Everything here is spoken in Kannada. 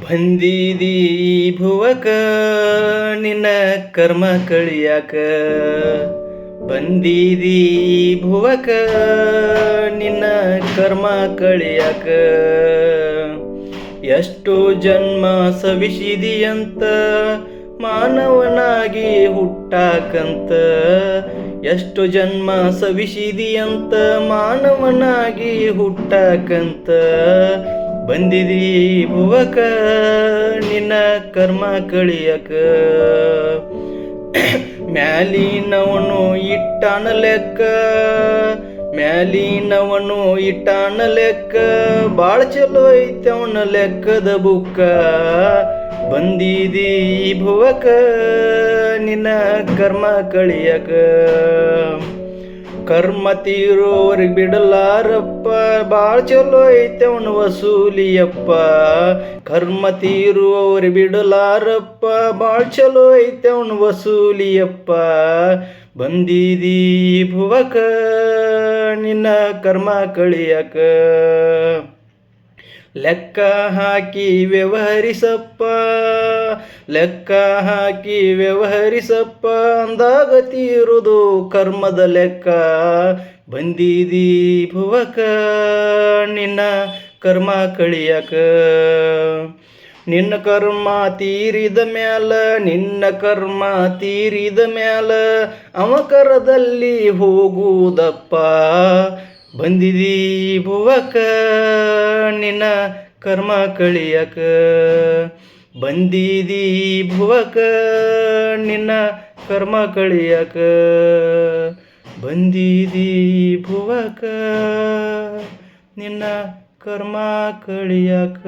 ಬಂದಿದಿ ಭುವಕ ನಿನ್ನ ಕರ್ಮ ಕಳಿಯಾಕ. ಬಂದಿದಿ ಭುವಕ ನಿನ್ನ ಕರ್ಮ ಕಳಿಯಾಕ. ಎಷ್ಟು ಜನ್ಮ ಸವಿಸಿದಿಯಂತ ಮಾನವನಾಗಿ ಹುಟ್ಟಾಕಂತ. ಎಷ್ಟು ಜನ್ಮ ಸವಿಸಿದಿಯಂತ ಮಾನವನಾಗಿ ಹುಟ್ಟಾಕಂತ. ಬಂದಿದಿ ಭುವಕ ನಿನ್ನ ಕರ್ಮ ಕಳಿಯಕ. ಮ್ಯಾಲಿನವನು ಇಟ್ಟಾನ ಲೆಕ್ಕ, ಮ್ಯಾಲಿನವನು ಇಟ್ಟಾನ ಲೆಕ್ಕ, ಬಾಳ ಚಲೋ ಐತೆ ಅವನ ಲೆಕ್ಕದ ಬುಕ್ಕ. ಬಂದಿದಿ ಭುವಕ ನಿನ್ನ ಕರ್ಮ ಕಳಿಯಕ. ಕರ್ಮ ತೀರೋರಿಗೆ ಬಿಡಲಾರಪ್ಪ, ಬಾಳ ಚಲೋ ಐತೆ ಅವನ ವಸೂಲಿಯಪ್ಪ. ಕರ್ಮ ತೀರುವವ್ರಿಗೆ ಬಿಡಲಾರಪ್ಪ, ಬಾಳ ಚಲೋ ಐತೆ ಅವನ ವಸೂಲಿಯಪ್ಪ. ಬಂದಿದಿ ಭುವಕ ನಿನ್ನ ಕರ್ಮ ಕಳಿಯಕ. ಲೆಕ್ಕ ಹಾಕಿ ವ್ಯವಹರಿಸಪ್ಪ, ಲೆಕ್ಕ ಹಾಕಿ ವ್ಯವಹರಿಸಪ್ಪ, ಅಂದಾಗ ತೀರುದು ಕರ್ಮದ ಲೆಕ್ಕ. ಬಂದಿದಿ ಭುವಕ ನಿನ್ನ ಕರ್ಮ ಕಳಿಯಕ. ನಿನ್ನ ಕರ್ಮ ತೀರಿದ ಮ್ಯಾಲ, ನಿನ್ನ ಕರ್ಮ ತೀರಿದ ಮ್ಯಾಲ ಅವಕರದಲ್ಲಿ ಹೋಗುವುದಪ್ಪ. ಬಂದಿದಿ ಭುವಕ ನಿನ್ನ ಕರ್ಮ ಕಳಿಯಕ. ಬಂದಿದಿ ಭುವಕ ನಿನ್ನ ಕರ್ಮ ಕಳಿಯಕ. ಬಂದಿದಿ ಭುವಕ ನಿನ್ನ ಕರ್ಮ ಕಳಿಯಕ.